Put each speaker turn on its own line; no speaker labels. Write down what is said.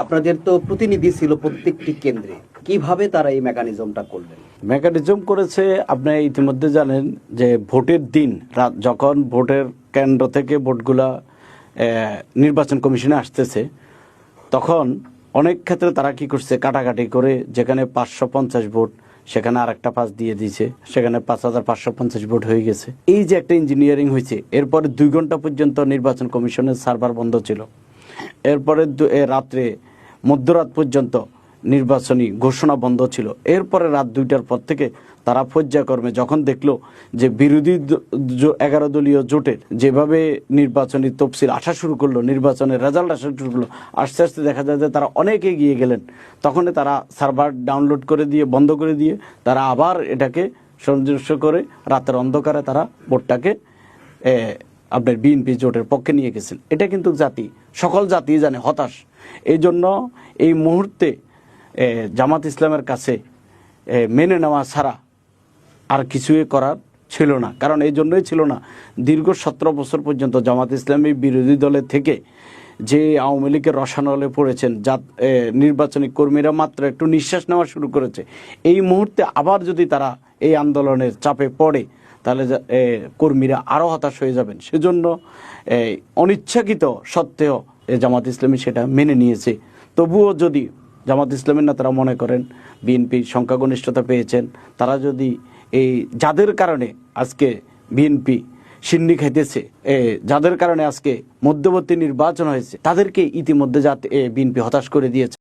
আপনাদের তো প্রতিনিধি ছিল প্রত্যেকটি কেন্দ্রে, কিভাবে তারা এই মেকানিজমটা করলেন?
মেকানিজম করেছে, আপনি ইতিমধ্যে জানেন যে ভোটের দিন রাত যখন ভোটের কেন্দ্র থেকে ভোটগুলা নির্বাচন কমিশনে আসতেছে, তখন অনেক ক্ষেত্রে তারা কি করছে, কাটাকাটি করে যেখানে 550 ভোট সেখানে আরেকটা 5 দিয়ে দিয়েছে, সেখানে 5550 ভোট হয়ে গেছে। এই যে একটা ইঞ্জিনিয়ারিং হয়েছে, এরপরে 2 ঘন্টা পর্যন্ত নির্বাচন কমিশনের সার্ভার বন্ধ ছিল। এরপরে রাত্রে মধ্যরাত পর্যন্ত নির্বাচনী ঘোষণা বন্ধ ছিল। এরপরে রাত 2টার পর থেকে তারা পর্যায়ক্রমে যখন দেখলো যে বিরোধী 11 দলীয় জোটের যেভাবে নির্বাচনী তফসিল আসা শুরু করলো, নির্বাচনের রেজাল্ট আসা শুরু করলো, আস্তে আস্তে দেখা যায় যে তারা অনেক এগিয়ে গেলেন। তখনই তারা সার্ভার ডাউনলোড করে দিয়ে, বন্ধ করে দিয়ে, তারা আবার এটাকে সংযোজন করে রাতের অন্ধকারে তারা ভোটটাকে আপনার বিএনপি জোটের পক্ষে নিয়ে গেছেন। এটা কিন্তু সকল জাতি জানে, হতাশ। এই জন্য এই মুহূর্তে জামাত ইসলামের কাছে মেনে নেওয়া ছাড়া আর কিছুই করার ছিল না। কারণ এই জন্যই ছিল না, দীর্ঘ 17 বছর পর্যন্ত জামাত ইসলামী বিরোধী দলের থেকে যে আওয়ামী লীগের রসানলে পড়েছেন, নির্বাচনী কর্মীরা মাত্র একটু নিঃশ্বাস নেওয়া শুরু করেছে। এই মুহূর্তে আবার যদি তারা এই আন্দোলনের চাপে পড়ে, তাহলে কর্মীরা আরও হতাশ হয়ে যাবেন। সেজন্য অনিচ্ছাকৃত সত্ত্বেও জামাত ইসলামী সেটা মেনে নিয়েছে। তবুও যদি জামাত ইসলামের নেতারা মনে করেন বিএনপি সংখ্যাগরিষ্ঠতা পেয়েছেন, তারা যদি যাদের কারণে আজকে বিএনপি সিন্নি খাইতেছে, যাদের কারণে আজকে মধ্যবর্তী নির্বাচন হয়েছে, তাদেরকে ইতিমধ্যে বিএনপি হতাশ করে দিয়েছে।